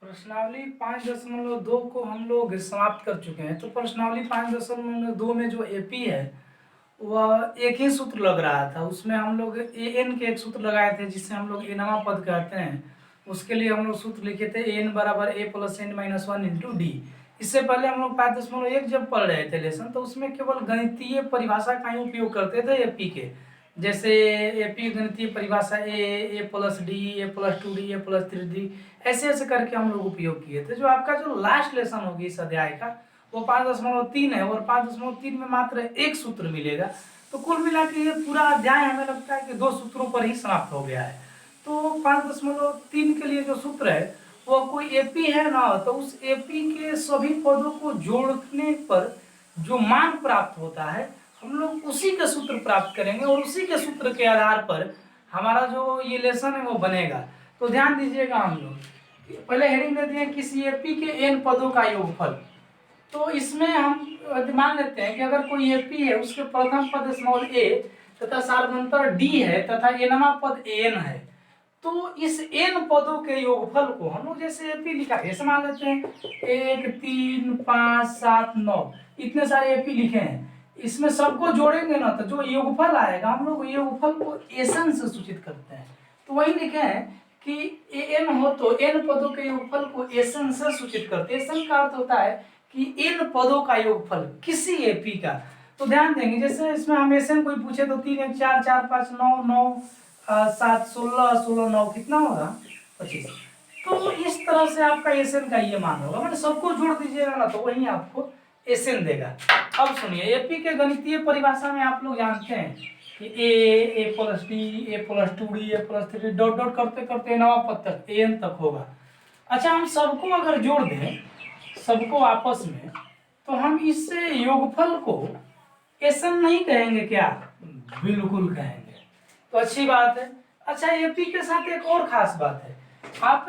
प्रश्नावली 5.2 को हम लोग समाप्त कर चुके हैं। तो प्रश्नावली 5.2 में जो एपी है वह एक ही सूत्र लग रहा था। उसमें हम लोग ए एन के एक सूत्र लगाए थे जिससे हम लोग एनवा पद कहते हैं। उसके लिए हम लोग सूत्र लिखे थे एन बराबर a plus n minus one into d. इससे पहले हम लोग 5.1 जब पढ़ रहे थे लेसन, तो उसमें केवल गणितीय परिभाषा का ही उपयोग करते थे एपी के। जैसे एपी गणितीय परिभाषा ए प्लस डी, ए प्लस टू डी, ए प्लस थ्री डी, ऐसे ऐसे करके हम लोग उपयोग किए थे। जो आपका जो लास्ट लेसन होगी इस अध्याय का वो 5.3 है, और 5.3 में मात्र एक सूत्र मिलेगा। तो कुल मिला के ये पूरा अध्याय हमें लगता है कि 2 सूत्रों पर ही समाप्त हो गया है। तो 5.3 के लिए जो सूत्र है वो कोई एपी है ना, तो उस एपी के सभी पदों को जोड़ने पर जो मान प्राप्त होता है हम लोग उसी के सूत्र प्राप्त करेंगे, और उसी के सूत्र के आधार पर हमारा जो ये लेसन है वो बनेगा। तो ध्यान दीजिएगा, हम लोग पहले हेडिंग देते हैं किसी एपी के एन पदों का योगफल। तो इसमें हम मान लेते हैं कि अगर कोई एपी है उसके प्रथम पद स्मॉल ए तथा सार्वंतर डी है तथा एनवा पद एन है, तो इस एन पदों के योगफल को हम लोग जैसे एपी लिखा ऐसे मान लेते हैं 1 3 5 7 9 इतने सारे एपी लिखे हैं। इसमें सबको जोड़ेंगे ना तो जो योगफल आएगा हम लोग योगफल को एसन से सूचित करते हैं। तो वही लिखे हैं कि एन हो तो एन पदों के योगफल को एसन से सूचित करते हैं। एसन का अर्थ होता है कि इन पदों का योगफल किसी एपी का। तो ध्यान देंगे जैसे इसमें हम एसन कोई पूछे तो 3 1 4 4 5 9 9 7 16 16 9 कितना होगा 25। तो इस तरह से आपका एसन का ये मान होगा, मतलब सबको जोड़ दीजिएगा ना तो वही आपको एसन देगा। अब सुनिए एपी के गणितीय परिभाषा में आप लोग जानते हैं कि ए प्लस डी, ए प्लस टू डी, ए प्लस थ्री, डॉट डॉट करते करते नवा पद तक एन तक होगा। अच्छा, हम सबको अगर जोड़ दें सबको आपस में तो हम इससे योगफल को एसन नहीं कहेंगे क्या? बिल्कुल कहेंगे। तो अच्छी बात है। अच्छा, एपी के साथ एक और खास बात है, आप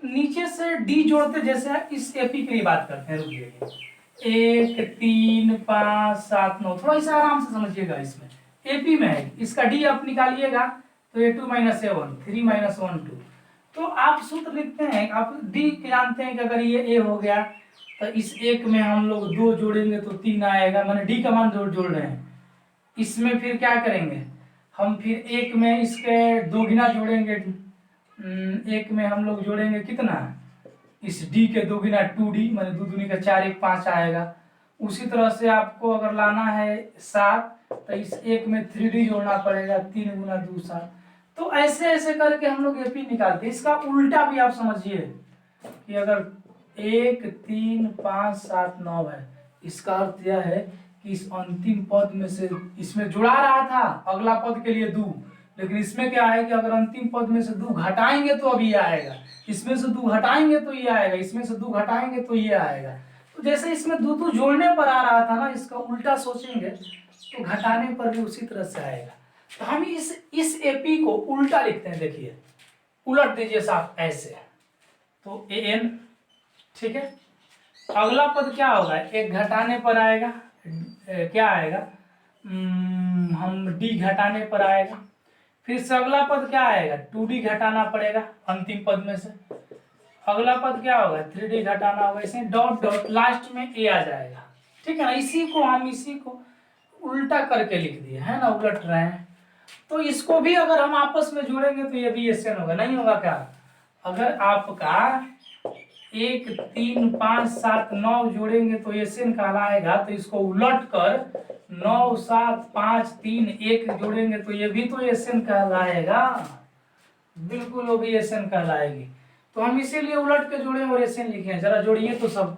नीचे से डी जोड़ते जैसे इस एपी के लिए बात करते हैं। रुकिए 1 3 5 7 9 थोड़ा सा आराम से समझिएगा। इसमें एपी में है, इसका डी आप निकालिएगा तो a2 माइनस a1 3 माइनस 1 2। तो आप सूत्र लिखते हैं, आप डी जानते हैं कि अगर ये ए हो गया तो इस एक में हम लोग 2 जोड़ेंगे तो 3 आएगा, माने डी का मान जोड़ रहे हैं। इसमें फिर क्या करेंगे हम, फिर एक में इसके 2 गुना जोड़ेंगे। एक में हम लोग जोड़ेंगे कितना, इस डी के 2 गुना 2d, माने 2 दूनी का 4 1 5 आएगा। उसी तरह से आपको अगर लाना है 7 तो इस एक में 3d जोड़ना पड़ेगा, 3 गुना 2 7। तो ऐसे ऐसे करके हम लोग एपी निकालते हैं। इसका उल्टा भी आप समझिए कि अगर 1 3 5 7 9 है, इसका अर्थ यह है कि इस अंतिम पद में से इसमें जुड़ा रहा था अगला पद के लिए 2, लेकिन इसमें क्या है कि अगर अंतिम पद में से 2 घटाएंगे तो अब ये आएगा, इसमें से 2 घटाएंगे तो ये आएगा, इसमें से 2 घटाएंगे तो ये आएगा। तो जैसे इसमें 2 जोड़ने पर आ रहा था ना, इसका उल्टा सोचेंगे तो घटाने पर भी उसी तरह से आएगा। तो हम इस एपी को उल्टा लिखते हैं। देखिए उलट दीजिए साफ ऐसे, तो ए एन, ठीक है। अगला पद क्या होगा, एक घटाने पर आएगा, क्या आएगा, हम डी घटाने पर आएगा। फिर से अगला पद क्या आएगा, 2d घटाना पड़ेगा अंतिम पद में से। अगला पद क्या होगा, 3d घटाना होगा। इसे डॉट डॉट लास्ट में ए आ जाएगा, ठीक है ना। इसी को उल्टा करके लिख दिए है ना, उलट रहे हैं। तो इसको भी अगर हम आपस में जोड़ेंगे तो ये भी एसन होगा, नहीं होगा क्या? अगर आपका 1 3 5 7 9 जोड़ेंगे तो एसन कहलाएगा, तो इसको उलट कर 9 7 5 3 1 जोड़ेंगे तो ये भी तो एसन कहलाएगा, बिल्कुल वो भी एसन कहलाएगी। तो हम इसीलिए उलट के जोड़े और एसन लिखे हैं। जरा जोड़िए तो सब,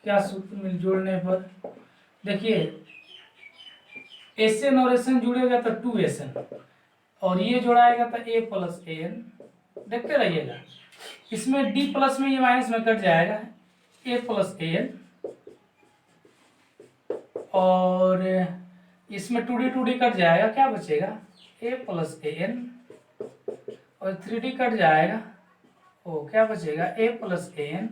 क्या सूत्र मिल जोड़ने पर। देखिए एसन और एसन जुड़ेगा तो 2 एसन, और ये जोड़ाएगा तो a प्लस एन। देखते रहिएगा, इसमें d प्लस में ये माइनस में कट जाएगा, a प्लस एन, और इसमें 2d कट जाएगा, क्या बचेगा a प्लस एन, और 3d कट जाएगा, ओ क्या बचेगा a plus n,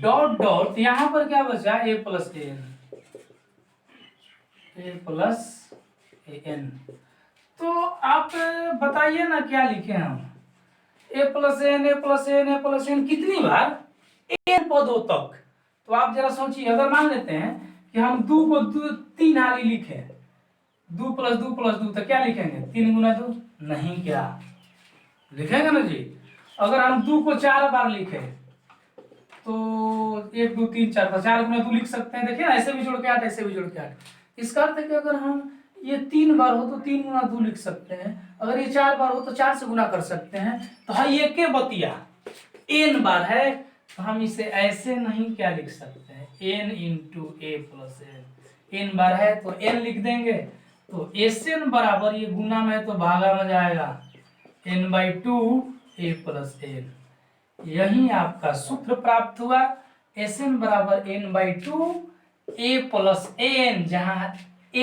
dot dot यहाँ पर क्या बचा a plus n, a plus n. तो आप बताइए ना क्या लिखे हम, a plus n a plus n a plus n कितनी बार, एन पदों तक। तो आप जरा सोचिए, अगर मान लेते हैं कि हम 2 को 3 हाली लिखे, 2 + 2 + 2, तो क्या लिखेंगे 3 × 2, नहीं क्या लिखेंगे ना जी। अगर हम 2 को 4 बार लिखे तो 1 2 3 4 4 × 2 लिख सकते हैं। देखिए ना, ऐसे भी जोड़ के 8, ऐसे भी जोड़ के 8। इसका अर्थ है कि अगर हम ये 3 बार हो तो 3 × 2 लिख सकते हैं, अगर ये 4 बार हो तो 4 से गुना कर सकते हैं। तो हाँ, ये के बतिया n बार है, तो हम इसे ऐसे नहीं क्या लिख सकते हैं, n × a + n। n बार है तो n लिख देंगे, तो Sn बराबर, ये गुना में तो भागा में जाएगा, n/2 a + n। यही आपका सूत्र प्राप्त हुआ, Sn बराबर n/2 a + n, जहां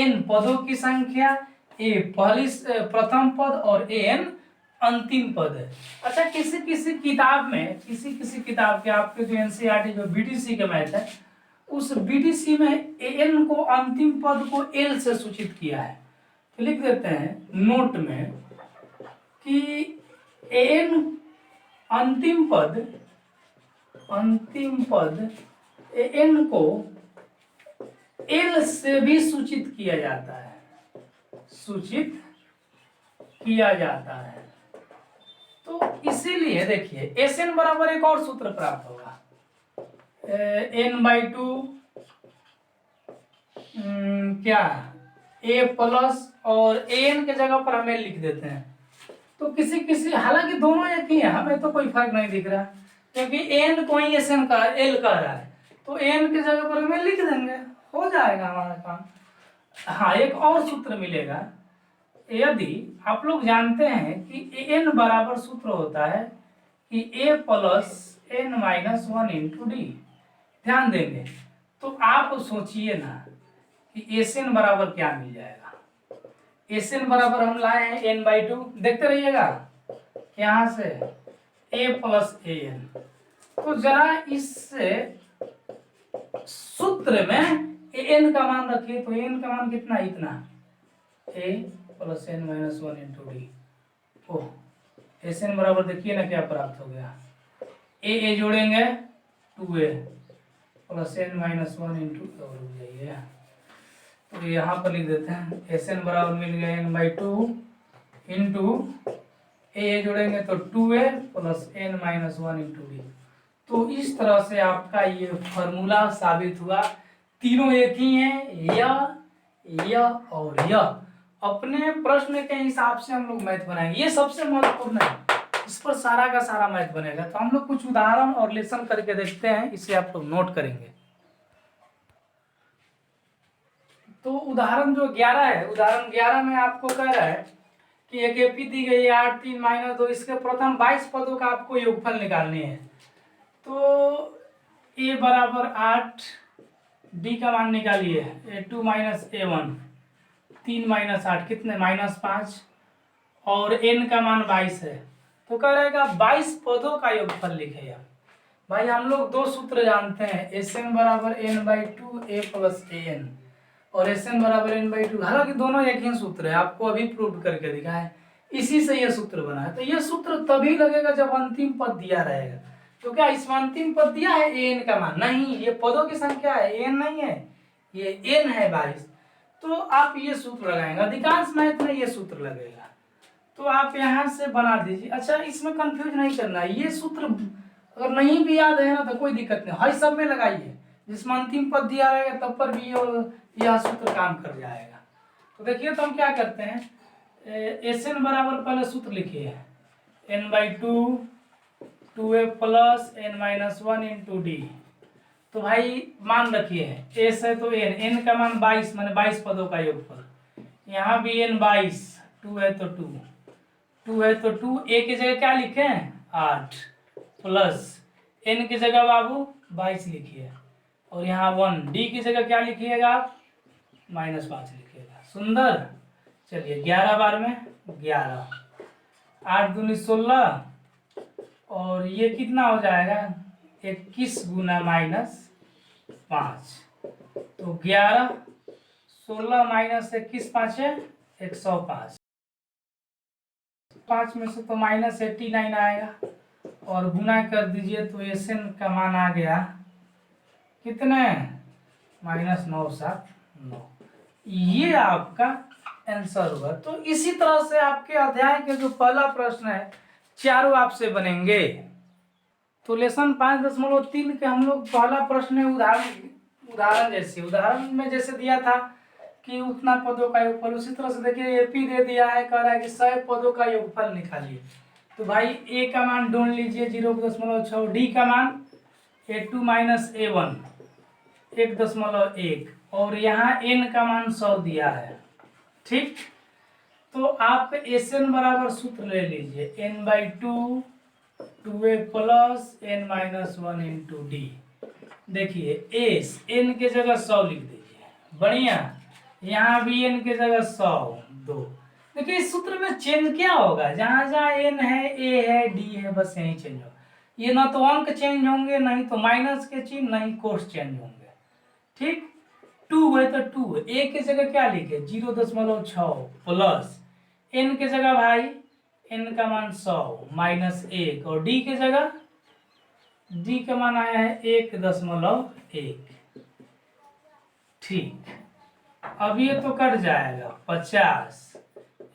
n पदों की संख्या, a प्रथम पद और n अंतिम पद है। अच्छा, किसी किसी किताब में, किसी किताब के, आपके जो एनसीईआरटी जो बीटीसी के मैथ है, उस बीटीसी में n को अंतिम पद को l से सूचित किया है। तो लिख देते हैं नोट में कि n अंतिम पद n को l से भी सूचित किया जाता है, सूचित किया जाता है। तो इसीलिए देखिए Sn बराबर एक और सूत्र प्राप्त होगा, n/2 क्या a प्लस, और an के जगह पर हमें लिख देते हैं। तो किसी हालांकि दोनों एक ही है, हमें तो कोई फर्क नहीं दिख रहा, क्योंकि n को ही Sn का l कह रहा है, तो n की जगह पर हमें लिख देंगे, हो जाएगा हमारा काम। हाँ, एक और सूत्र मिलेगा, यदि आप लोग जानते हैं कि n बराबर सूत्र होता है कि a + n - 1 × d। ध्यान देंगे तो आप सोचिए ना कि Sn बराबर क्या मिल जाएगा। Sn बराबर हम लाए हैं n/2, देखते रहिएगा यहां से a + an। तो जरा इस सूत्र में n का मान रखिए, तो n का मान कितना, इतना, a + n - 1 × d। Oh, Sn बराबर देखिए ना क्या प्राप्त हो गया, a जोड़ेंगे 2a + n - 1 × और हो जाइए, तो यहाँ पर लिख देते हैं Sn बराबर मिल गया n/2 × a जोड़ेंगे तो 2a + n - 1 × d। तो इस तरह से आपका ये फॉर्मूला साबित हुआ। तीनों एक ही हैं, यह और यह। अपने प्रश्न के हिसाब से हम लोग मैथ बनाएंगे, ये सबसे महत्वपूर्ण है, इस पर सारा का सारा मैथ बनेगा। तो हम लोग कुछ उदाहरण और लेसन करके देखते हैं, इसे आप लोग नोट करेंगे। तो उदाहरण जो 11 है, उदाहरण 11 में आपको कह रहा है कि एक एपी दी गई है 8 3 - 2, इसके प्रथम 22 पदों का आपको योगफल निकालने हैं। तो a बराबर 8, d का मान निकालिए, a2 - a1, 3 - 8 कितने, -5, और n का मान 22 है। तो कह रहेगा 22 पदों का योगफल लिखेगा। भाई हम लोग दो सूत्र जानते हैं, Sn बराबर n/2 a + an, और Sn बराबर n/2, हालांकि दोनों एक ही सूत्र है, आपको अभी प्रूव करके दिखा है, इसी से ये सूत्र बना है। तो ये सूत्र तभी लगेगा जब अंतिम पद दिया रहेगा। तो क्या इसमें अंतिम पद दिया है an का मान? नहीं, ये पदों की संख्या है, n नहीं है, ये n है 22। तो आप ये सूत्र लगाएंगे, अधिकांश मैथ में ये सूत्र लगेगा, तो आप यहाँ से बना दीजिए। अच्छा, इसमें कंफ्यूज नहीं करना है, ये सूत्र अगर नहीं भी याद है ना तो कोई दिक्कत नहीं, हर सब में लगाइए, जिसमें अंतिम पद दिया रहेगा तब पर भी यह सूत्र काम कर जाएगा। तो देखिए, तो हम क्या करते हैं, Sn बराबर पहले सूत्र लिखिए, n/2 2a + n - 1 × d। तो भाई मान रखिए, s है तो n का मान 22, माने 22 पदों का योगफल। यहाँ भी n 22, 2 है तो 2 है तो 2, a की जगह क्या लिखे, 8, प्लस n की जगह बाबू 22 लिखिए, और यहाँ 1, d की जगह क्या लिखिएगा आप, -5 लिखिएगा। सुंदर। चलिए 11 बार में 11, 8 दूनी 16, और ये कितना हो जाएगा, 21 × -5, तो 11, 16 - 21 5 105। 5 में से तो -89 आएगा, और गुना कर दीजिए तो एस एन का मान आ गया कितने, -979। ये आपका आंसर होगा। तो इसी तरह से आपके अध्याय के जो पहला प्रश्न है चारों आपसे बनेंगे। तो लेसन 5.3 के हम लोग पहला प्रश्न है उदाहरण में जैसे दिया था कि उतना पदों का योगफल, उसी तरह से देखिए एपी दे दिया है, कह रहा है कि 100 पदों का योगफल निकालिए। तो भाई ए का मान ढूंढ लीजिए 0.6, डी का मान A2 - A1 1.1, और यहाँ n का मान 100 दिया है। ठीक, तो आप Sn बराबर सूत्र ले लीजिए n/2 2a plus n-1 into D. देखिए एस n के जगह 100 लिख दीजिए, बढ़िया। यहाँ भी n के जगह 100 2। देखिए इस सूत्र में चेंज क्या होगा, जहां जहां n है, a है, d है, बस यही चेंज होगा। ये ना तो अंक चेंज होंगे, नहीं तो माइनस के चिन्ह, नहीं कोस चेंज होंगे। ठीक, 2 है तो 2, a की जगह क्या लिखे 0.6 प्लस n के जगह भाई n का मान 100 -1, और d के जगह d का मान आया है 1.1। ठीक, अब ये तो कट जाएगा 50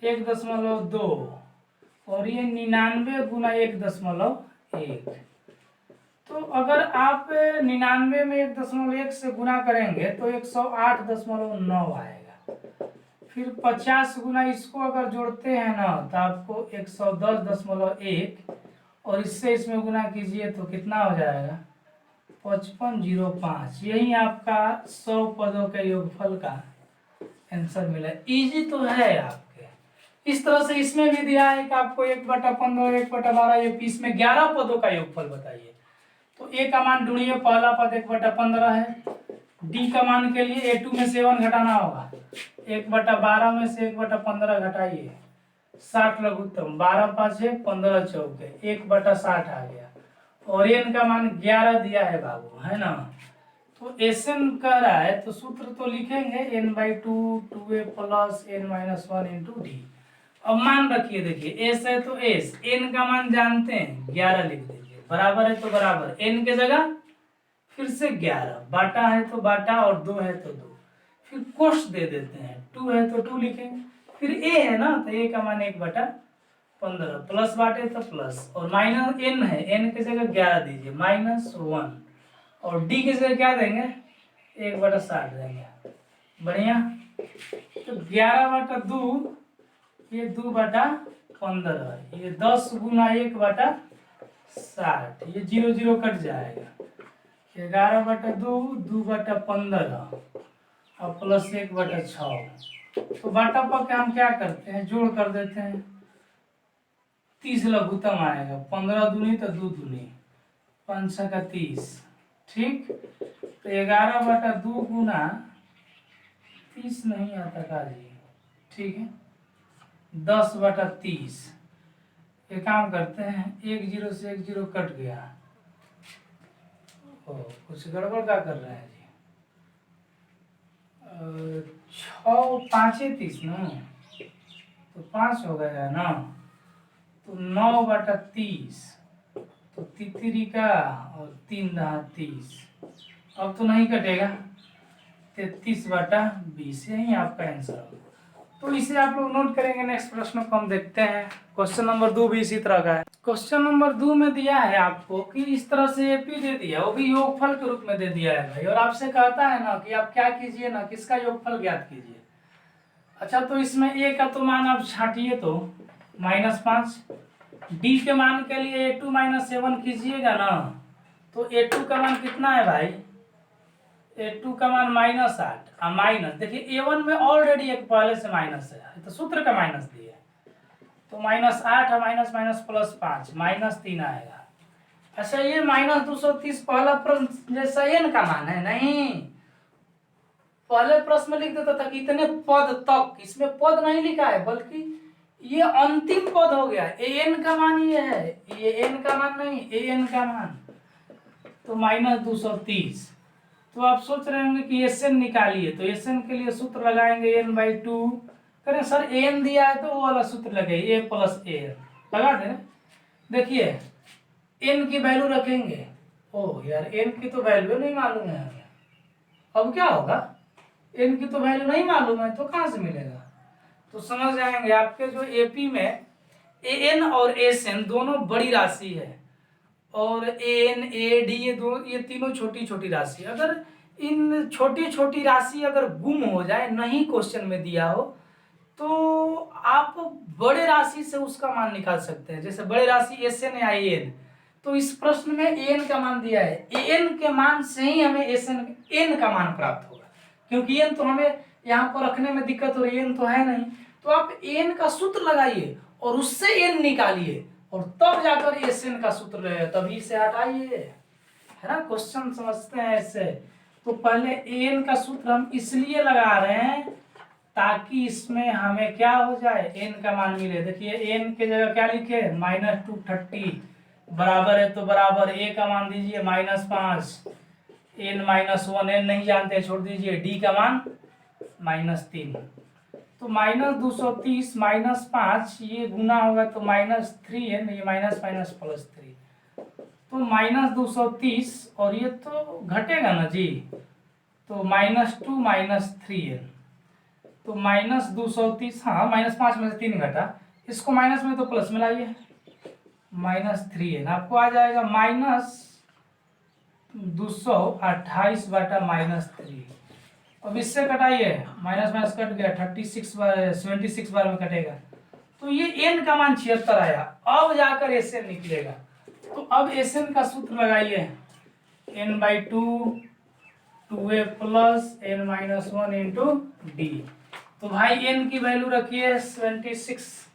1.2, और ये 99 गुना 1.1। तो अगर आप 99 में 1.1 से गुना करेंगे तो 108.9 आएगा। फिर 50 गुना इसको अगर जोड़ते हैं ना तो आपको 110.1, और इससे इसमें गुना कीजिए तो कितना हो जाएगा 5505। यही आपका 100 पदों के योगफल का आंसर मिला। इजी तो है आपके। इस तरह से इसमें भी दिया है कि आपको 1/15 1/12 ये इसमें 11 पदों का योगफल बताइए। तो ए का मान ढूंढिए, पहला पद 1/15 है। डी का मान के लिए A2 में से 1 घटाना होगा, 1/12 में से 1/15 घटाइए, 60 लघुत्तम, 12 5 15 चौके 1/60 आ गया, और n का मान 11 दिया है बाबू, है ना। तो Sn कह रहा है तो सूत्र तो लिखेंगे n/2 2a plus n-1 into D. अब मान रखिए, देखिए s है तो s, n का मान जानते हैं 11 लिख दीजिए, बराबर है तो बराबर, n के जगह फिर से 11, बाटा है तो बाटा, और 2 है तो 2, फिर कोष्ट दे देते हैं, 2 है तो 2 लिखेंगे, फिर a है ना तो a का मान 1/15, प्लस बाटे तो प्लस, और माइनस n है, n के जगह 11 दीजिए, -1, और d की जगह क्या देंगे 1/60 देंगे, बढ़िया। तो 11/2 ये 2/15, ये 10 गुना 1/60, ये 0 0 कट जाएगा, 11/2 2/15 और प्लस 1/6। तो बाटा पर हम क्या करते हैं, जोड़ कर देते हैं, 30 लघुत्तम आएगा, 15 दूनी तो 2 दूनी, 5 का 30। ठीक, तो 11/2 गुना 30 नहीं आता काजी, ठीक है, 10/30। ये काम करते हैं, 1 0 से 1 0 कट गया, ओ कुछ गड़बड़ का कर रहे हैं जी, 6 5 30 ना, तो 5 हो गया ना, तो 9/30, तो तितरी का और 3×30, अब तो नहीं कटेगा, 33/20, यही आपका आंसर होगा। तो इसे आप लोग नोट करेंगे। नेक्स्ट प्रश्न को हम देखते हैं। क्वेश्चन नंबर 2 भी इसी तरह का है। क्वेश्चन नंबर 2 में दिया है आपको कि इस तरह से एपी दे दिया, वो भी योगफल के रूप में दे दिया है भाई, और आपसे कहता है ना कि आप क्या कीजिए ना, किसका योगफल ज्ञात कीजिए। अच्छा, तो इसमें ए का तो मान आप छाटिए तो -5, डी के मान के लिए A2 - A1 कीजिएगा ना, तो A2 का मान कितना है भाई, A2 का मान -8, माइनस, देखिए A1 में ऑलरेडी एक पहले से माइनस है, तो सूत्र का माइनस दिए, तो -8 है, माइनस माइनस प्लस 5, -3 आएगा। अच्छा, ये -230 पहला प्रश्न जैसा n का मान है, नहीं, पहले प्रश्न में लिख देता था कि इतने पद तक, इसमें पद नहीं लिखा है, बल्कि ये अंतिम पद हो गया, an का मान ये है, ये n का मान नहीं, an का मान, तो -230। तो आप सोच रहे होंगे कि Sn निकालिए, तो Sn के लिए सूत्र लगाएंगे n/2, करें सर n दिया है तो वो वाला सूत्र लगाइए, a + an, लगा दें। देखिए n की वैल्यू रखेंगे, ओह यार n की तो वैल्यू नहीं मालूम है हमें, अब क्या होगा, n की तो वैल्यू नहीं मालूम है तो कहाँ से मिलेगा। तो समझ जाएंगे आपके जो एपी में an और एसएन दोनों बड़ी राशि है और एन ए डी ये तीनों छोटी छोटी राशि। अगर इन छोटी छोटी राशि अगर गुम हो जाए, नहीं क्वेश्चन में दिया हो, तो आप बड़े राशि से उसका मान निकाल सकते हैं। जैसे बड़े राशि एस एन या एन, तो इस प्रश्न में एन का मान दिया है, एन के मान से ही हमें एस एन का मान प्राप्त होगा, क्योंकि एन तो हमें यहाँ पर रखने में दिक्कत हो रही है, एन तो है नहीं। तो आप एन का सूत्र लगाइए और उससे एन निकालिए और तब जाकर एस एन का सूत्र रहेगा, तभी से हटाइए, है ना। क्वेश्चन समझते हैं ऐसे। तो पहले एन का सूत्र हम इसलिए लगा रहे हैं ताकि इसमें हमें क्या हो जाए, एन का मान मिले। देखिए एन के जगह क्या लिखे, -230 बराबर है, तो बराबर ए का मान दीजिए -5, एन -1, एन नहीं जानते छोड़ दीजिए, डी का मान -3। तो -230 -5 ये गुना होगा तो -3n, ये माइनस माइनस +3, तो -230 और ये तो घटेगा ना जी, तो -2 -3n, तो -230, हाँ -5 में से 3 घटा, इसको माइनस में तो प्लस में लाइए, -3n आपको आ जाएगा -228 बटा -3। अब इससे कटाइए, माइनस माइनस कट गया, 76 बार में कटेगा, तो ये n का मान 76 आया। अब जाकर एसएन निकलेगा, तो अब एसएन का सूत्र लगाइए, n/2 2a plus n-1 into D. तो भाई n की वैल्यू रखिए 76,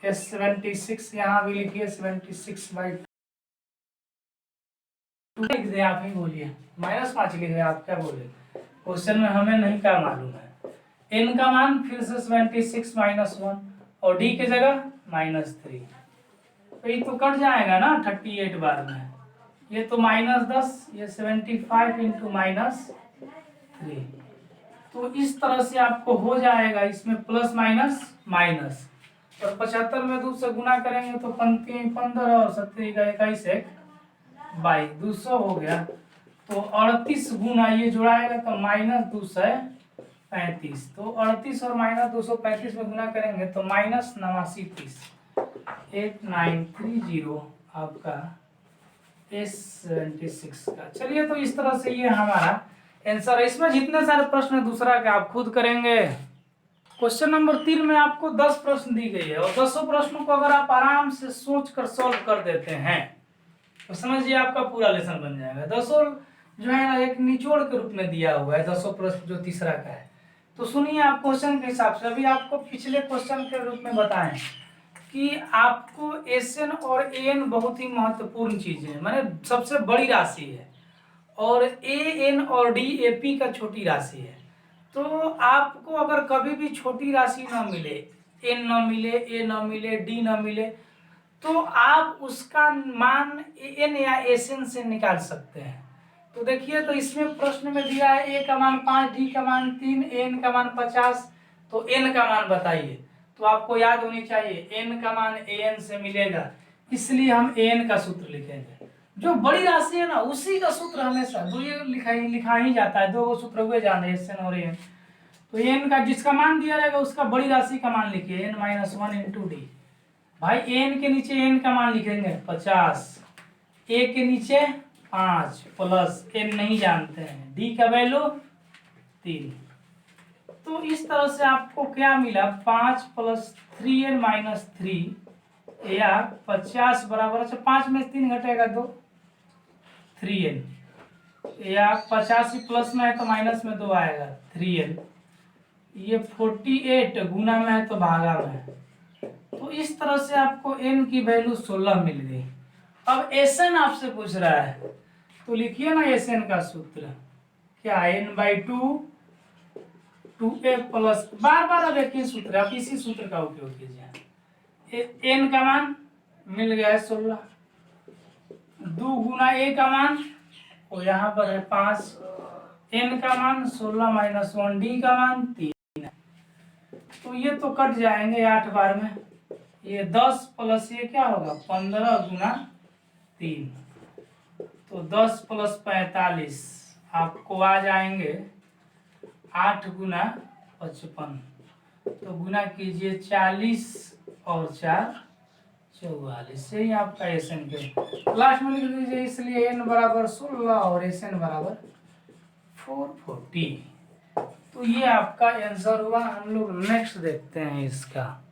76 यहाँ भी लिखिए 76/2 लिख दे, आप ही बोलिए, -5 लिख दे, आप क्या बोले, क्वेश्चन में हमें नहीं क्या मालूम है। n का मान फिर से 76 -1 और d की जगह -3, तो ये तो कट जाएगा ना 38 बार में, ये तो -10, ये 75 इंटू -3, तो इस तरह से आपको हो जाएगा, इसमें प्लस माइनस माइनस, और 75 में 2 से गुना करेंगे तो 15 और 21 22 200 हो गया, तो 38 गुना ये जुड़ाएगा तो -235, तो 38 और -235 में गुना करेंगे तो -8930, 8930 आपका S76 का। चलिए, तो इस तरह से ये हमारा आंसर है। इसमें जितने सारे प्रश्न है दूसरा के आप खुद करेंगे। क्वेश्चन नंबर 3 में आपको 10 प्रश्न दी गई है और 10 प्रश्नों को अगर आप आराम से सोच कर सॉल्व कर देते हैं तो समझिए आपका पूरा लेसन बन जाएगा। 10 जो है ना एक निचोड़ के रूप में दिया हुआ है, 10 प्रश्न जो तीसरा का है। तो सुनिए आप क्वेश्चन के हिसाब से, अभी आपको पिछले क्वेश्चन के रूप में बताएं कि आपको एसएन और एन बहुत ही महत्वपूर्ण चीजें है, माने सबसे बड़ी राशि है, और ए एन और डी एपी का छोटी राशि है। तो आपको अगर कभी भी छोटी राशि ना मिले, एन ना मिले, ए ना मिले, डी ना मिले, तो आप उसका मान एन या एसएन से निकाल सकते हैं। तो देखिए, तो इसमें प्रश्न में दिया है ए का मान 5, डी का मान 3, एन का मान 50, तो एन का मान बताइए। तो आपको याद होनी चाहिए एन का मान एन से मिलेगा, इसलिए हम एन का सूत्र लिखेंगे। जो बड़ी राशि है ना उसी का सूत्र हमेशा लिखा ही जाता है, 2 सूत्र हुए जाने, एस एन और एन। तो एन का जिसका मान दिया रहेगा उसका बड़ी राशि का मान लिखिए, n-1 इंटू डी। भाई एन के नीचे एन का मान लिखेंगे 50, ए के नीचे 5 प्लस एन नहीं जानते हैं, डी का वैल्यू 3। तो इस तरह से आपको क्या मिला, 5 प्लस 3n माइनस 3 या 50 बराबर, अच्छा 5 में 3 घटेगा 2, 3n, या 85 प्लस में है तो माइनस में 2 आएगा 3n, ये 48 गुना में है तो भागा में है। तो इस तरह से आपको n की वैल्यू 16 मिल गई। अब एसएन आपसे पूछ रहा है तो लिखिए ना एसएन का सूत्र क्या, n/2 2a प्लस, बार बार अब एक ही सूत्र, आप इसी सूत्र का उपयोग कीजिए। n का मान मिल गया है 16, 2 गुना a का मान वो यहाँ पर है 5, n का मान 16 माइनस 1, डी का मान 3, तो ये तो कट जाएंगे 8 बार में, ये 10 प्लस ये क्या होगा 15 गुना 3, तो 10 प्लस 45 आपको आ जाएंगे 8 गुना 55, तो गुना कीजिए 40 और 4 44, यही आपका एस एन के लास्ट में लिख दीजिए। इसलिए एन बराबर 16 और एस एन बराबर 440। तो ये आपका आंसर हुआ। हम लोग नेक्स्ट देखते हैं इसका।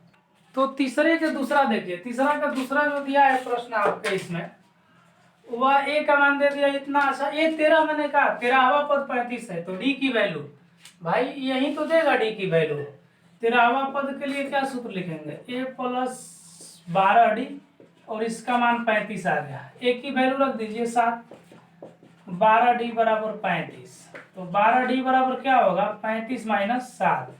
तो तीसरे के दूसरा देखिए, तीसरा का दूसरा जो दिया है प्रश्न आपके इसमें, वह ए का मान दे दिया इतना। अच्छा ए 13 मैंने कहा 13वां पद 35 है, तो डी की वैल्यू भाई यही तो देगा डी की वैल्यू। 13वां पद के लिए क्या सूत्र लिखेंगे, ए प्लस 12d और इसका मान 35 आ गया। ए की वैल्यू रख दीजिए 7, 12d बराबर 35, तो 12d बराबर क्या होगा 35 माइनस 7,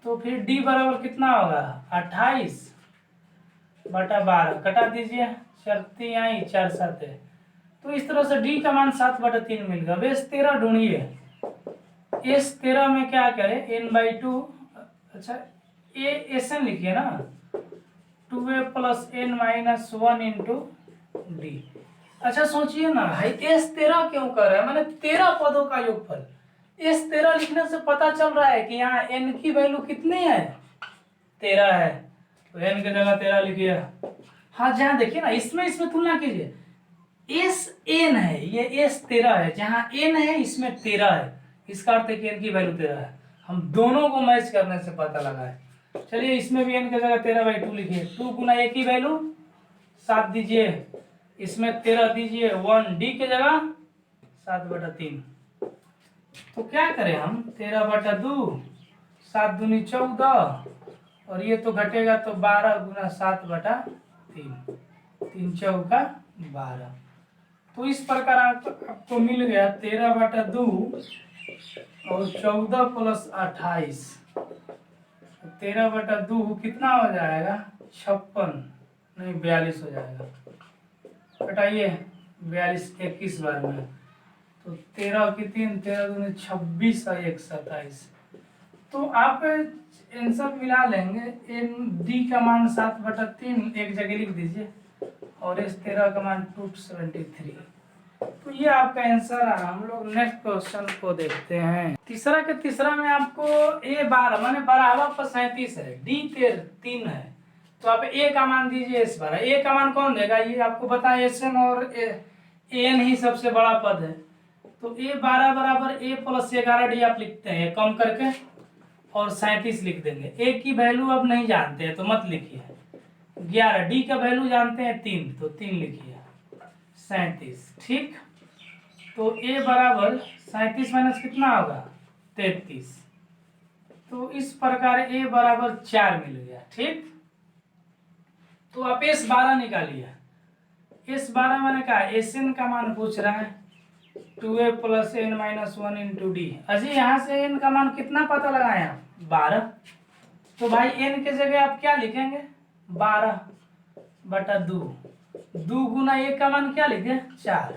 तो फिर d बराबर कितना होगा 28 बटा 12, कटा दीजिए 4 आई 4 7 है, तो इस तरह से d का मान 7/3 मिल गया। बेस 13 ढूंढिए। इस 13 में क्या करें n/2, अच्छा ए एस एन लिखिए ना, 2a plus n minus 1 into D. अच्छा सोचिए ना भाई एस 13 क्यों कर रहा है, मैंने 13 पदों का योगफल। एस 13 लिखने से पता चल रहा है कि यहाँ n की वैल्यू कितनी है 13 है, तो n की जगह 13 लिखिए। हाँ जहाँ देखिए ना इसमें तुलना कीजिए, एस एन है ये एस 13 है, जहाँ n है इसमें 13 है, इसका अर्थ है कि n की वैल्यू 13 है। हम दोनों को मैच करने से पता लगा है। चलिए इसमें भी n की जगह 13/2 लिखिए, 2 गुना a की वैल्यू 7 दीजिए, इसमें 13 दीजिए, 1 d की जगह 7/3। तो क्या करें हम 13/2, 7 दूनी 14 और ये तो घटेगा तो 12 गुना 7/3, 3 चौका 12। तो इस प्रकार आपको मिल गया 13/2 और 14 प्लस 28, 13/2 कितना हो जाएगा 56 नहीं 42 हो जाएगा, घटाइए 42 21 बार में, तो 13 की 3, 13 दूनी 26 और 1 27। तो आप आंसर मिला लेंगे। एन डी का मान 7/3 एक जगह लिख दीजिए और इस 13 का मान 273। तो ये आपका आंसर है। हम लोग नेक्स्ट क्वेश्चन को देखते हैं। तीसरा के तीसरा में आपको ए 12 माने 12वां पर 37 है, डी 3 है, तो आप ए का मान दीजिए इस बार। ए का मान कौन देगा, ये आपको पता है एस एन और एन ही सबसे बड़ा पद है, तो ए 12 बराबर ए प्लस 11d आप लिखते हैं कम करके और 37 लिख देंगे। ए की वैल्यू अब नहीं जानते हैं तो मत लिखिए, 11 डी का वैल्यू जानते हैं 3, तो 3 लिखिए 37, ठीक। तो ए बराबर 37 माइनस कितना होगा 33, तो इस प्रकार ए बराबर 4 मिल गया, ठीक। तो आप एस 12 निकालिए। एस 12 मैंने कहा एस एन का मान पूछ रहा है, 2a plus n minus 1 into D. अजी यहाँ से n का मान कितना पता लगाए आप 12, तो भाई n के जगह आप क्या लिखेंगे 12/2, 2 गुना a का मान क्या लिखे 4,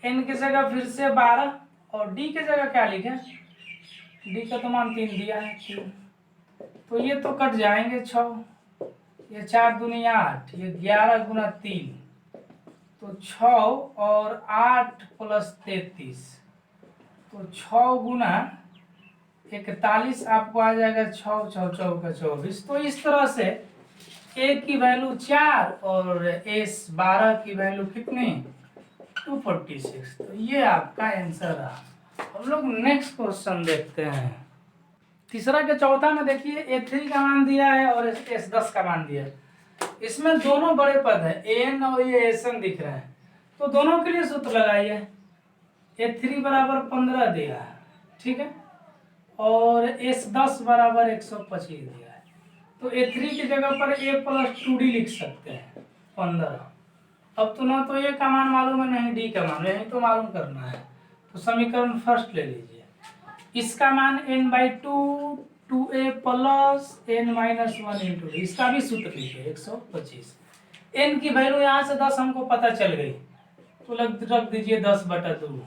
n की जगह फिर से 12 और d की जगह क्या लिखे, d का तो मान 3 दिया है 3, तो ये तो कट जाएंगे 6, ये 4 दूनी 8, ये 11 गुना 3, तो 6 और 8 प्लस 33, तो 6 गुना 41 आपको आ जाएगा 6 6 चौका 24। तो इस तरह से ए की वैल्यू 4 और एस 12 की वैल्यू कितनी 246। तो ये आपका आंसर रहा। हम लोग नेक्स्ट क्वेश्चन देखते हैं। तीसरा के चौथा में देखिए A3 का मान दिया है और S10 का मान दिया है। इसमें दोनों बड़े पद है एन और ये एस एन दिख रहे हैं, तो दोनों के लिए सूत्र लगाइए। A3 बराबर 15 दिया है, ठीक है, और S10 बराबर 125 दिया है, तो A3 की जगह पर a प्लस 2d लिख सकते हैं 15। अब तो ना तो ए का मान मालूम है नहीं डी का मान, यही तो मालूम करना है, तो समीकरण फर्स्ट ले लीजिए। इसका मान n/2 2a plus n minus 1 into D, इसका भी सूत्र लीजिए 125। n की वैल्यू यहाँ से 10 हमको पता चल गई, तो रख दीजिए 10/2।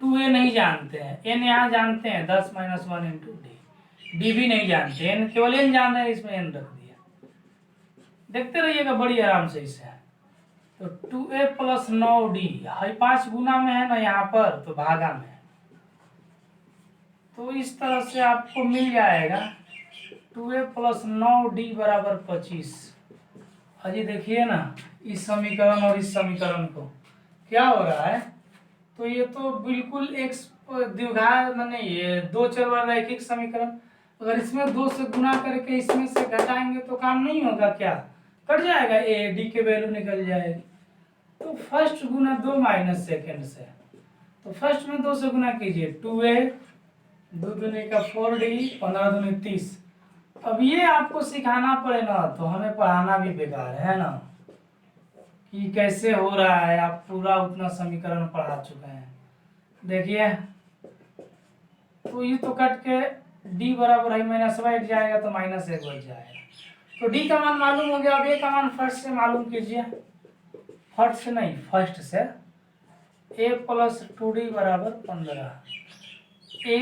2a नहीं जानते हैं, n यहाँ जानते हैं 10 माइनस 1 इंटू डी, डी भी नहीं जानते, n केवल n जान रहे हैं, इसमें n रख दिया। देखते रहिएगा बड़ी आराम से इसे। तो 2a प्लस 9d, हाई 5 गुना में है ना यहाँ पर, तो भागा में। तो इस तरह से आपको मिल जाएगा 2a प्लस 9d बराबर 25। अजी देखिए ना इस समीकरण और इस समीकरण को क्या हो रहा है, तो ये तो बिल्कुल एक द्विघात माने ये दो चर वाला एक एक समीकरण, अगर इसमें 2 से गुना करके इसमें से घटाएंगे तो काम नहीं होगा, क्या कट जाएगा, ए डी के वैल्यू निकल जाएगी। तो फर्स्ट गुना 2 माइनस सेकेंड से, तो फर्स्ट में 2 से गुना कीजिए, 2a 2 दूनी का 4d 15 दूनी 30। अब ये आपको सिखाना पड़ेगा, तो हमें पढ़ाना भी बेकार है ना, कि कैसे हो रहा है। आप पूरा उतना समीकरण पढ़ा चुके हैं। देखिए तो ये तो कट के d बराबर है माइनस वाइट जाएगा, तो माइनस 1 बच जाएगा। तो d का मान मालूम हो गया। अब a का मान फर्स्ट से मालूम कीजिए, फर्स्ट से नहीं फर्स्ट से। a प्लस 2d बराबर 15, a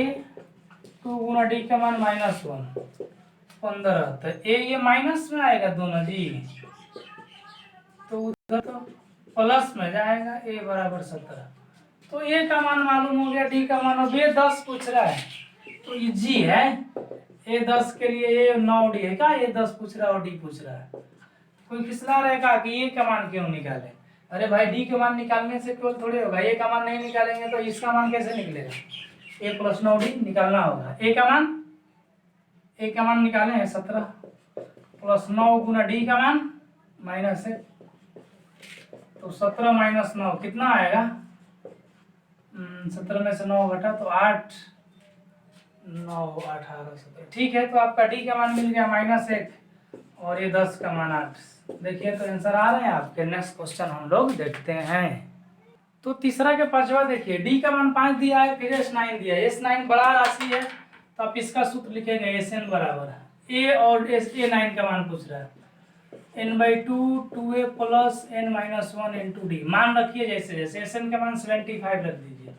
2 गुना d का मान -1 15, तो a ये माइनस में आएगा दोनों जी, तो उधर तो प्लस में जाएगा, a बराबर 17। तो a का मान मालूम हो गया, d का मान, अब ये 10 पूछ रहा है तो ये g है, a 10 के लिए a 9d है क्या, ये 10 पूछ रहा है और d पूछ रहा है। कोई फिसला रहेगा कि a का मान क्यों निकाले, अरे भाई d के मान निकालने से केवल थोड़े होगा, a का मान नहीं निकालेंगे तो इसका मान कैसे निकलेगा, a प्लस 9d निकालना होगा। a का मान निकाले हैं 17 प्लस 9 गुना d का मान -1, तो 17 माइनस 9 कितना आएगा, 17 में से 9 घटा तो 8 9 18 17, ठीक है। तो आपका डी का मान मिल गया -1 और ये 10 का मान 8। देखिए तो आंसर आ रहे हैं आपके। नेक्स्ट क्वेश्चन हम लोग देखते हैं। तो तीसरा के पांचवा देखिए, डी का मान 5 दिया है, फिर S9 दिया है। S9 बड़ा राशि है तो आप इसका सूत्र लिखेंगे SN बराबर ए, और A9 का मान पूछ रहा है n/2 2a plus n-1 into D. मान रखिए जैसे जैसे SN का मान 75 रख दीजिए,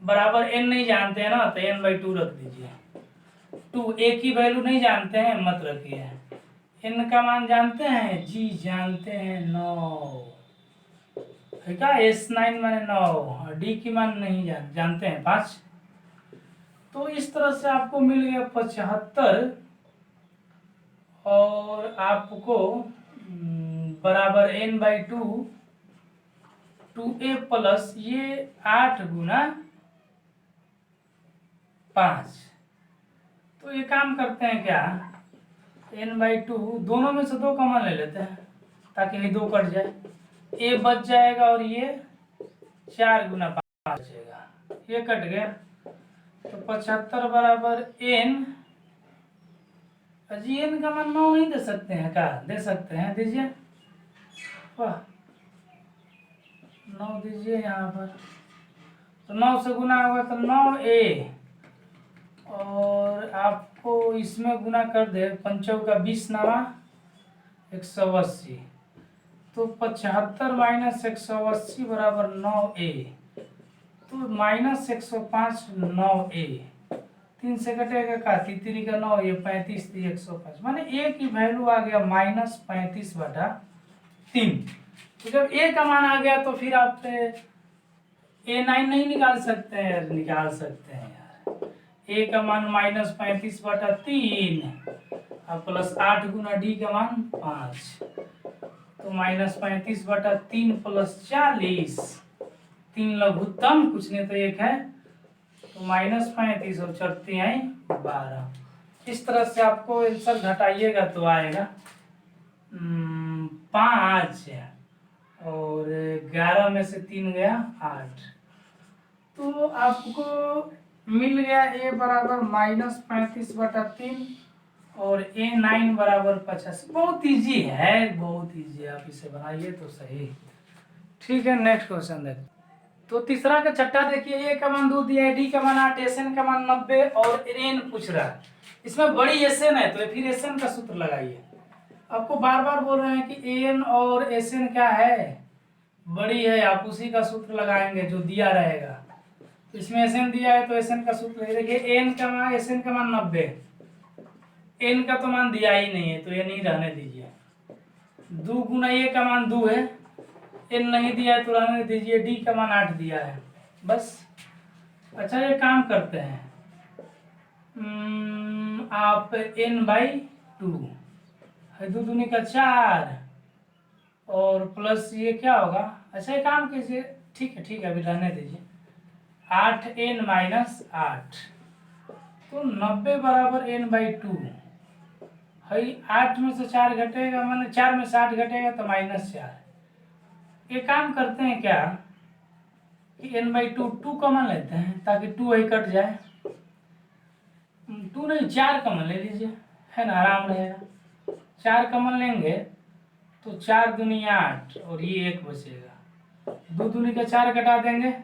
बराबर n नहीं जानते हैं ना, तो n/2 रख दीजिए। 2a की वैल्यू नहीं जानते हैं, मत रखिए। n का मान जानते हैं, g जानते हैं 9, ठीक है। S9 माने 9 और d की मान नहीं जानते हैं 5। तो इस तरह से आपको मिल गया 75 और आपको बराबर n/2 2a प्लस ये 8 गुना 5। तो ये काम करते हैं क्या, n/2 दोनों में से 2 कॉमन ले लेते हैं ताकि ये 2 कट जाए, a बच जाएगा और ये 4 गुना 5 बचेगा, ये कट गया। तो 75 बराबर n, अजी n का मान 9 नहीं दे सकते हैं क्या, दे सकते हैं, दीजिए 9 दीजिए यहाँ पर। तो 9 से गुना होगा तो 9a, और आपको इसमें गुना कर दे, 5 का 20 नवा 180, तो 75 माइनस 180 बराबर 9a, तो -105 9a, 3 से कटेगा का 3 का 9, ये 35 थी 105, माने a की वैल्यू आ गया -35/3। तो जब a का मान आ गया तो फिर आप A9 नहीं निकाल सकते हैं, निकाल सकते हैं यार। a का मान -35/3 और प्लस 8 गुना d का मान 5, तो -35/3 प्लस 40, 3 लघुत्तम कुछ नहीं तो 1 है, तो -35 और 12। इस तरह से आपको आंसर घटाइएगा तो आएगा 5 और 11 में से 3 गया 8। तो आपको मिल गया a बराबर -35/3 और A9 बराबर 85। बहुत इजी है, बहुत इजी, आप इसे बनाइए तो सही। ठीक है, नेक्स्ट क्वेश्चन देखते। तो तीसरा का छठा देखिए, a का मान 2 दिया है, d का मान 8, SN का मान 90 और n पूछ रहा है। इसमें बड़ी SN है तो फिर SN का सूत्र लगाइए। आपको बार बार बोल रहे हैं कि an और SN क्या है, बड़ी है, आप उसी का सूत्र लगाएंगे जो दिया रहेगा। तो इसमें SN दिया है तो SN का सूत्र देखिए, n का मान SN का मान 90, n का तो मान दिया ही नहीं है तो ये नहीं रहने दीजिए, 2 गुना ए का मान 2 है, एन नहीं दिया है तो रहने दीजिए, डी का मान 8 दिया है बस। अच्छा ये काम करते हैं, आप n बाई 2 है, 2 दूनी का 4 और प्लस ये क्या होगा, अच्छा ये काम कीजिए, ठीक है अभी रहने दीजिए, 8n माइनस 8 तो 90 बराबर n बाई 2 है, 8 में से 4 घटेगा, मैंने 4 में से 8 घटेगा तो -4। ये काम करते हैं क्या कि n बाई 2 2 कॉमन लेते हैं ताकि 2 वही कट जाए, 2 नहीं 4 कॉमन ले लीजिए, है ना, आराम रहेगा। 4 कॉमन लेंगे तो 4 दूनी 8 और ये 1 बचेगा, 2 दूनी का 4 घटा देंगे,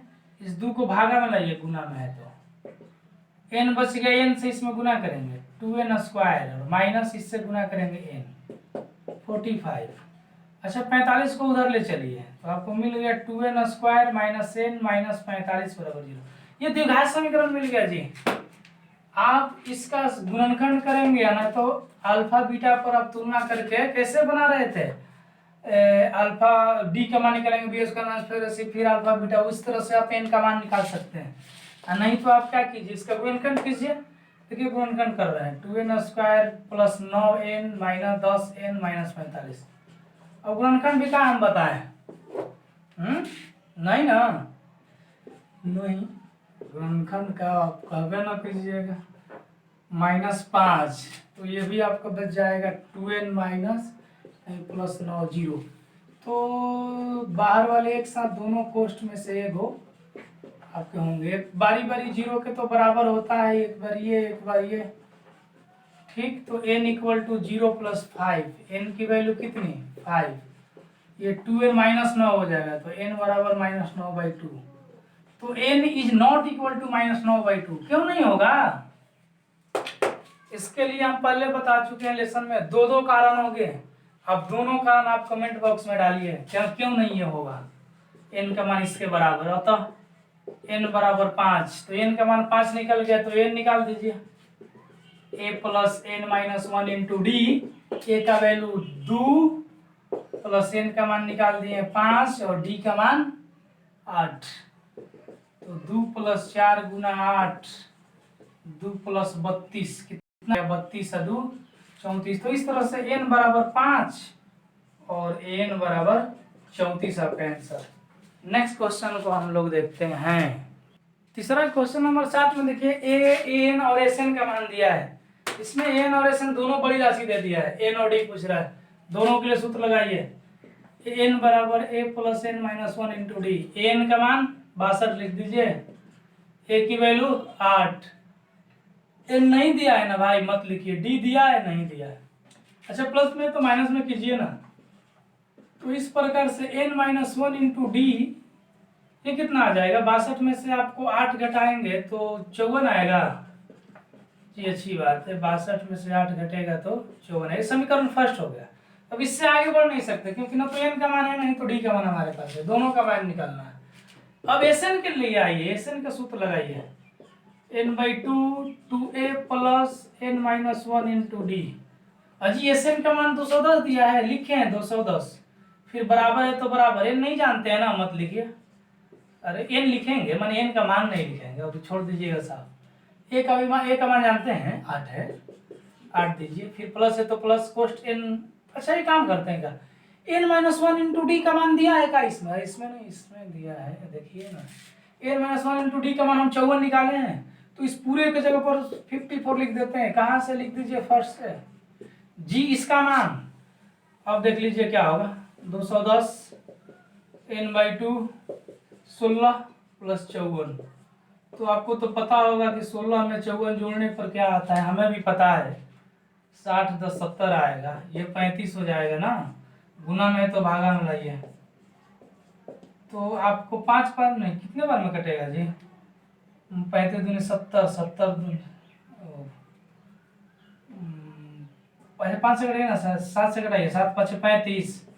इस 2 को भागा में लाइए, गुना में है तो n बच गया, n से इसमें गुना करेंगे 2n स्क्वायर और माइनस इससे गुना करेंगे n 45। अच्छा 45 को उधर ले चलिए तो आपको मिल गया 2n square minus n minus 45 बराबर 0। ये द्विघात समीकरण मिल गया जी। आप इसका गुणनखंड करेंगे या ना तो अल्फा बीटा पर आप तुलना करके कैसे बना रहे थे, अल्फा डी का मान निकालेंगे, बी का मान फिर अल्फा बीटा, उस तरह से आप एन का मान निकाल सकते हैं। नहीं तो आप क्या कीजिए, इसका गुणनखंड कीजिए। देखिए गुणनखंड कर रहे हैं 2n square plus 9n minus 10n minus 45। अब गुणनखंड भी कहाँ हम बताएं, नहीं ना, नहीं गुणनखंड का आप कहबे ना कीजिएगा, -5 तो ये भी आपका बच जाएगा 2n माइनस प्लस 9 0। तो बाहर वाले एक साथ दोनों कोष्ठ में से एक हो आपके होंगे, बारी बारी 0 के तो बराबर होता है, एक बार ये ठीक। तो n equal to 0 plus 5, n की वैल्यू कितनी 5, ये 2n माइनस 9 हो जाएगा तो n बराबर -9/2। तो n is not equal to -9/2, क्यों नहीं होगा, इसके लिए हम पहले बता चुके हैं लेसन में, दो कारण होंगे। अब दोनों कारण आप कमेंट बॉक्स में डालिए, क्यों नहीं ये होगा। n का मान इसके बराबर, अतः n बराबर 5, तो n का मान 5 निकल गया तो n निकाल दीजिए, a plus n minus 1 into d, a का वैल्यू 2 प्लस n का मान निकाल दिए 5 और d का मान 8, तो 2 प्लस 4 गुना 8, 2 प्लस 32 कितना, 32 है 2 34। तो इस तरह से n बराबर 5 और n बराबर 34 आपका आंसर। नेक्स्ट क्वेश्चन को हम लोग देखते हैं, तीसरा क्वेश्चन नंबर 7 में देखिए a n और sn का मान दिया है, इसमें n और sn दोनों बड़ी राशि दे दिया है, n और d पूछ रहा है, दोनों के लिए सूत्र लगाइए, n बराबर a plus n minus 1 into D, n का मान 62 लिख दीजिए, a की वैल्यू 8, n नहीं दिया है ना भाई मत लिखिए, d दिया है नहीं दिया है। अच्छा प्लस में तो माइनस में कीजिए ना, तो इस प्रकार से n माइनस 1 इंटू डी, ये कितना आ जाएगा, 62 में से आपको 8 घटाएंगे तो 54 आएगा जी, अच्छी बात है, 62 में से 8 घटेगा तो 54 है, समीकरण फर्स्ट हो गया। अब इससे आगे बढ़ नहीं सकते क्योंकि ना तो n का मान है नहीं तो d का मान हमारे पास है, दोनों का मान निकालना है। अब Sn के लिए आइए, Sn का सूत्र लगाइए, n/2 2a plus n minus 1 into D. अजी Sn का मान 210 दिया है, लिखे हैं 210, फिर बराबर है तो बराबर, n नहीं जानते हैं ना मत लिखिए, अरे n लिखेंगे माने n का मान नहीं लिखेंगे, अब छोड़ दीजिएगा साहब। a का मान जानते हैं 8 है, 8 दीजिए, फिर प्लस है तो प्लस कोष्ट n। अच्छा ये काम करते हैं क्या, n माइनस 1 इंटू डी का मान दिया है क्या, इसमें नहीं, इसमें दिया है, देखिए ना, n माइनस 1 इंटू डी का मान हम 54 निकाले हैं, तो इस पूरे के जगह पर 54 लिख देते हैं, कहाँ से लिख दीजिए फर्स्ट से, जी इसका मान, अब देख लीजिए क्या होगा, 210 n/2 16 प्लस 54, तो आपको तो पता होगा कि 16 में 54 जोड़ने पर क्या आता है, हमें भी पता है 60 10 70 आएगा, ये 35 हो जाएगा ना, गुना में तो भागा में लाइए, तो आपको 5 बार नहीं कितने बार में कटेगा जी, 35 दूनी 70, 70 पहले 5 से कटेगा ना, 7 से कटाइए, 7 5 35,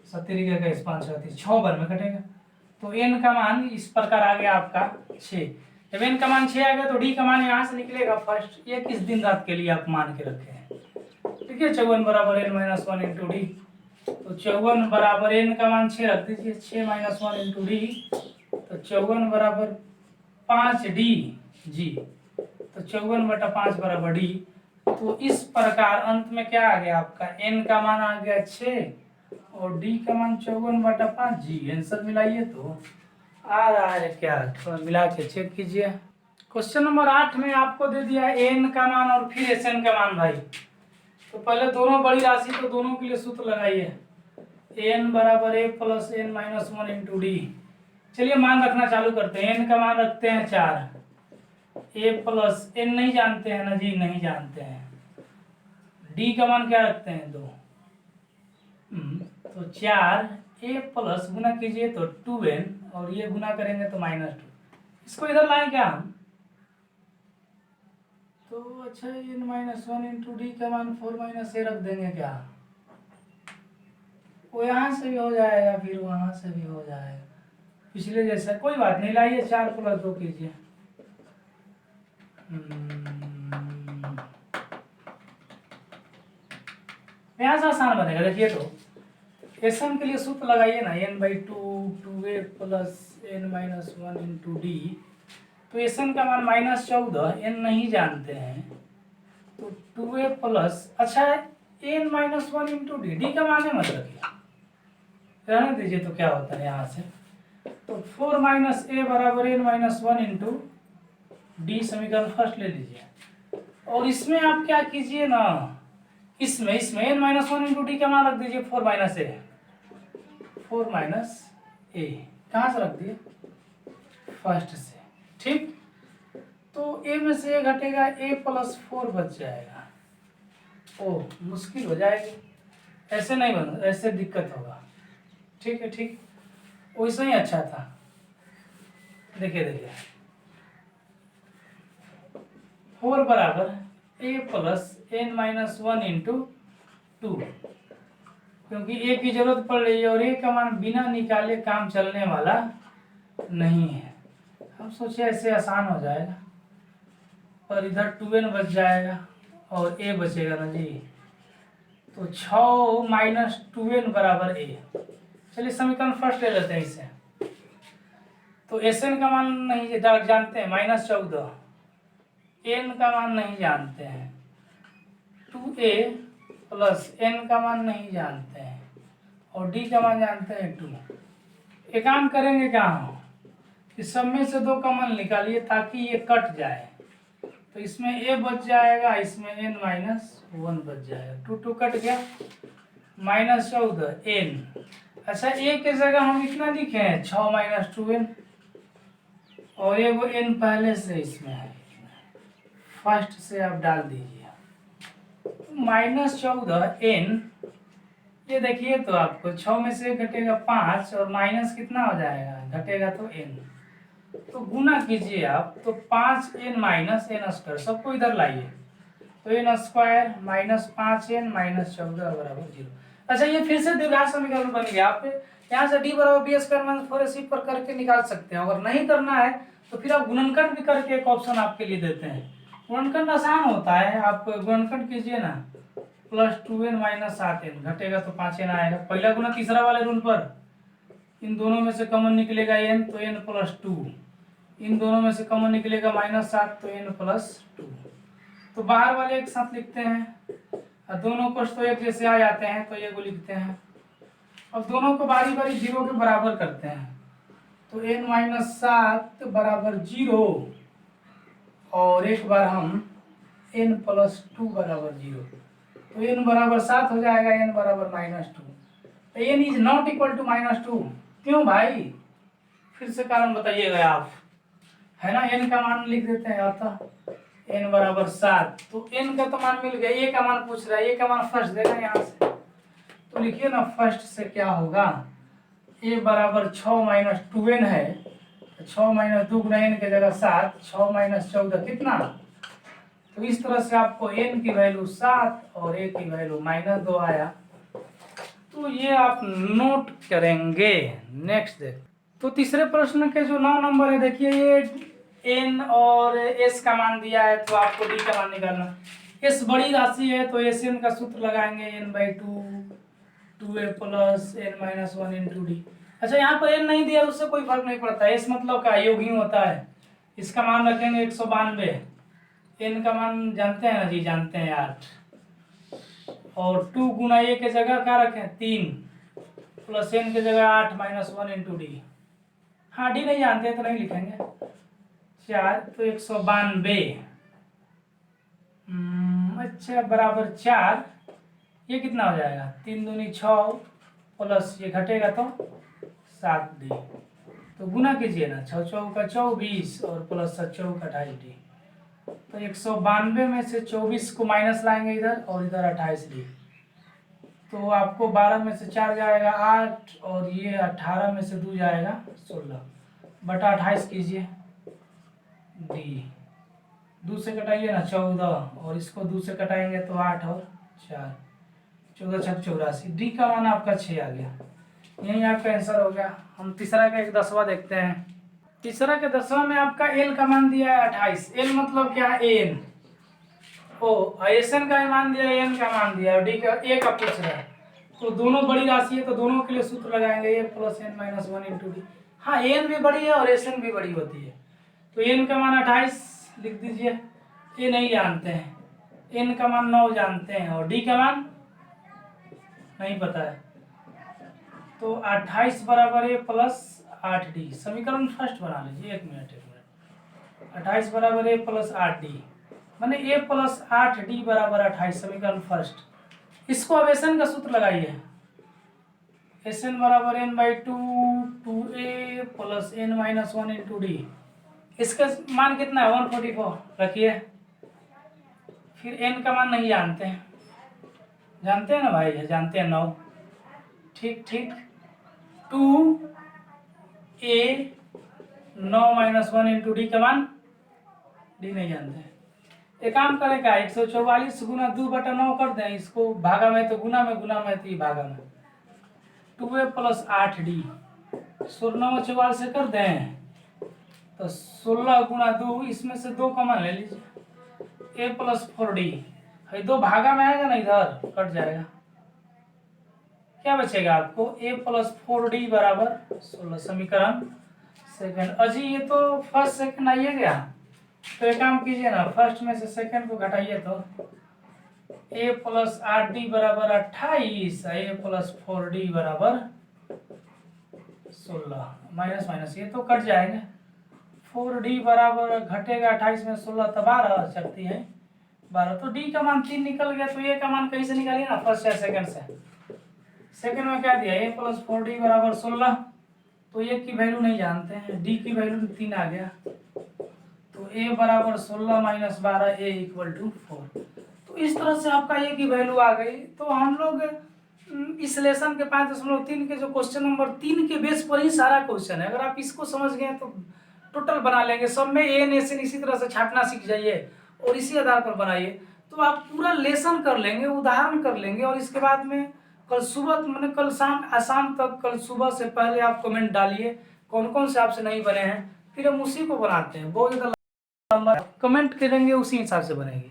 70 का 5 6 बार में कटेगा। तो n का मान इस प्रकार आ गया आपका 6, जब n का मान 6 आ गया तो d का मान यहाँ से निकलेगा फर्स्ट, ये किस दिन रात के लिए आप मान के रखे हैं, ठीक है, 54 बराबर n माइनस 1 इंटू डी, तो 54 बराबर n का मान 6 रख दीजिए, 6 - 1 इंटू डी, तो 54 बराबर 5d जी, तो 54/5 बराबर डी। तो इस प्रकार अंत में क्या आ गया आपका, n का मान आ गया 6 और d का मान 54/5 जी। आंसर मिलाइए तो आ रहा है क्या, थोड़ा मिला के चेक कीजिए। क्वेश्चन नंबर 8 में आपको दे दिया है n का मान और फिर Sn का मान भाई। तो पहले दोनों बड़ी राशि तो दोनों के लिए सूत्र लगाइए, n बराबर a plus n minus 1 into D. चलिए मान रखना चालू करते हैं। n का मान रखते हैं 4, a प्लस n नहीं जानते हैं ना जी, नहीं जानते हैं। d का मान क्या रखते हैं 2, तो 4 a प्लस गुना कीजिए तो 2n और ये गुना करेंगे तो -2। इसको इधर लाएं क्या हम, तो अच्छा n माइनस 1 इंटू डी का मान 4 - a रख देंगे क्या, वो यहाँ से भी हो जाएगा फिर वहाँ से भी हो जाएगा, पिछले जैसा। कोई बात नहीं, लाइए 4 + 2 कीजिए। यहाँ से आसान बनेगा, देखिए तो Sn के लिए सूत्र लगाइए ना, n/2 2a plus n minus 1 into D. तो Sn का मान -14, n नहीं जानते हैं, तो 2a प्लस अच्छा n minus 1 into D, D का मान है मत रखिए, रहने दीजिए। तो क्या होता है यहाँ से, तो 4 - a बराबर n माइनस 1 इंटू डी, समीकरण फर्स्ट ले लीजिए। और इसमें आप क्या कीजिए ना, इसमें n माइनस 1 इंटू डी का मान रख दीजिए 4 - a, 4 - a कहाँ से रख दिए, फर्स्ट से, ठीक। तो a में से a घटेगा, a प्लस 4 बच जाएगा। ओ मुश्किल हो जाएगी, ऐसे नहीं बन, ऐसे दिक्कत होगा, ठीक है ठीक, वैसा ही अच्छा था। देखिए देखिए 4 बराबर a plus n minus 1 into 2, क्योंकि a की जरूरत पड़ रही है और a का मान बिना निकाले काम चलने वाला नहीं है। हम सोचे ऐसे आसान हो जाएगा, पर इधर 2n बच जाएगा और a बचेगा ना जी, तो 6 - 2n बराबर a। चलिए समीकरण फर्स्ट ले लेते हैं इसे। तो Sn का मान नहीं जानते हैं, -14, n का मान नहीं जानते हैं, 2a प्लस n का मान नहीं जानते हैं और d का मान जानते हैं 2। एक काम करेंगे क्या हम, इस सब में से 2 कॉमन निकालिए ताकि ये कट जाए, तो इसमें a बच जाएगा, इसमें n माइनस 1 बच जाएगा, 2 कट गया, -14 n। अच्छा a के जगह हम इतना लिखे हैं 6 - 2n, और ये वो n पहले से इसमें है, फर्स्ट से आप डाल दीजिए, -14 n। ये देखिए तो आपको 6 में से घटेगा 5 और माइनस कितना हो जाएगा, घटेगा तो n, तो गुना कीजिए आप, तो 5n माइनस n स्क्वायर, सबको इधर लाइए, तो n square minus 5n minus 14 बराबर 0। अच्छा ये फिर से द्विघात समीकरण बन गया। आप यहाँ से d बराबर b स्क्वायर माइनस 4ac पर करके निकाल सकते हैं। अगर नहीं करना है तो फिर आप गुणनखंड भी करके एक ऑप्शन आपके लिए देते हैं। गुणनखंड आसान होता है, आप गुणनखंड कीजिए ना, +2n माइनस 7n घटेगा तो 5n आएगा, पहला गुना तीसरा वाले रूल पर, इन दोनों में से कॉमन निकलेगा n, तो n प्लस 2, इन दोनों में से कॉमन निकलेगा -7, तो n प्लस 2। तो बाहर वाले एक साथ लिखते हैं और दोनों कोष्ठ तो एक जैसे आ जाते हैं, तो ये को लिखते हैं। अब दोनों को बारी बारी 0 के बराबर करते हैं, तो n माइनस 7 बराबर 0 और एक बार हम n प्लस 2 बराबर 0, तो n बराबर 7 हो जाएगा, n बराबर -2, तो n is not equal to -2। क्यों भाई, फिर से कारण बताइएगा आप, है ना, n का मान लिख देते हैं, अतः n बराबर 7, तो n का तो मान मिल गया, a का मान पूछ रहा है, a का मान फर्स्ट देगा यहाँ से, तो लिखिए ना फर्स्ट से क्या होगा, a बराबर 6 - 2n है, 6 - 2 गुना n के जगह 7, 6 - 14 कितना, तो इस तरह से आपको n की वैल्यू 7 और a की वैल्यू -2 आया, तो ये आप नोट करेंगे। नेक्स्ट देख, तो तीसरे प्रश्न के जो 9 नंबर है, देखिए ये n और s का मान दिया है, तो आपको d का मान निकालना। s बड़ी राशि है तो Sn का सूत्र लगाएंगे, n/2 2a plus n minus one into D. अच्छा, यहाँ पर n नहीं दिया उससे कोई फर्क नहीं पड़ता। s मतलब क्या, योग ही होता है। इसका मान रखेंगे 192। n का मान जानते हैं ना जी, जानते हैं 8। और 2 गुना a के जगह क्या रखें 3 प्लस n के जगह 8 माइनस वन इंटू डी। हाँ, डी नहीं जानते तो नहीं लिखेंगे। 4 तो 192। अच्छा, बराबर 4। ये कितना हो जाएगा, 3 दूनी 6 प्लस ये घटेगा तो 7 डी। तो गुना कीजिए ना, 6 चौका 24 और प्लस 7 चौका 28 डी। तो 192 में से 24 को माइनस लाएंगे इधर और इधर 28 डी। तो आपको 12 में से 4 जाएगा 8 और ये 18 में से 2 जाएगा 16 बटा 28 कीजिए डी। 2 से कटाइए ना 14 और इसको 2 से कटाएंगे तो 8 और 4, 14 छक 84। डी का मान आपका 6 आ गया। यही आपका आंसर हो गया। हम तीसरा का एक 10वां देखते हैं। तीसरा के 10वां में आपका एल का मान दिया है 28। एल मतलब क्या है, एन। ओ, एस एन का मान दिया, एन का मान दिया, डी का ए का पूछ रहा है। तो दोनों बड़ी राशि है तो दोनों के लिए सूत्र लगाएंगे, a plus n minus one into d. हाँ, एन भी बड़ी है और एस एन भी बड़ी होती है। तो एन का मान 28 लिख दीजिए। ए नहीं जानते हैं, एन का मान 9 जानते हैं और डी का मान नहीं पता है। तो 28 बराबर ए प्लस 8d। समीकरण फर्स्ट बना लीजिए, एक मिनट। 28 बराबर ए प्लस 8d, माने ए प्लस 8d बराबर 28, समीकरण फर्स्ट। इसको अब एस एन का सूत्र लगाइए। एस एन बराबर n by 2a plus n minus one into D. इसका मान कितना है, 144 रखिए। फिर n का मान नहीं जानते हैं, जानते हैं ना भाई, जानते हैं 9। ठीक ठीक, 2a 9 minus one into D का मान डी नहीं जानते हैं। एक काम करें क्या, 144 गुना 2 बटा 9 कर दें। इसको भागा में तो गुना में, गुना में तो ये भागा में। 2a प्लस 8d 16 44 से कर दें तो 16 गुना 2, इसमें से 2 कॉमन ले लीजिए। a प्लस 4d, 2 भागा में आएगा ना, इधर कट जाएगा। क्या बचेगा आपको, a प्लस 4d बराबर 16, समीकरण सेकंड। अजी ये तो फर्स्ट सेकंड आइए गया। तो एक काम कीजिए ना, फर्स्ट में से सेकंड को घटाइए तो a प्लस 8d बराबर 28, a प्लस 4d बराबर 16। माइनस माइनस ये तो कट जाएंगे। 4d बराबर घटेगा 28 में 16 तो 12 सकती है 12। तो d का मान 3 निकल गया। तो a का मान कहीं से निकालिए ना, फर्स्ट या सेकंड से। सेकंड में क्या दिया, a प्लस 4d बराबर 16। तो a की वैल्यू नहीं जानते हैं, d की वैल्यू 3 आ गया। तो a बराबर 16 माइनस 12, a इक्वल टू 4। तो इस तरह से आपका a की वैल्यू आ गई। तो हम लोग इस लेसन के 5.3 के जो क्वेश्चन नंबर 3 के बेस पर ही सारा क्वेश्चन है। अगर आप इसको समझ गए तो टोटल बना लेंगे। सब में एन एस एन इसी तरह से छाटना सीख जाइए और इसी आधार पर बनाइए तो आप पूरा लेसन कर लेंगे, उदाहरण कर लेंगे। और इसके बाद में कल सुबह, मैंने कल शाम तक, कल सुबह से पहले आप कमेंट डालिए कौन कौन से आपसे नहीं बने हैं, फिर हम उसी को बनाते हैं। बहुत ज़्यादा लंबा कमेंट करेंगे, उसी हिसाब से बनेगी।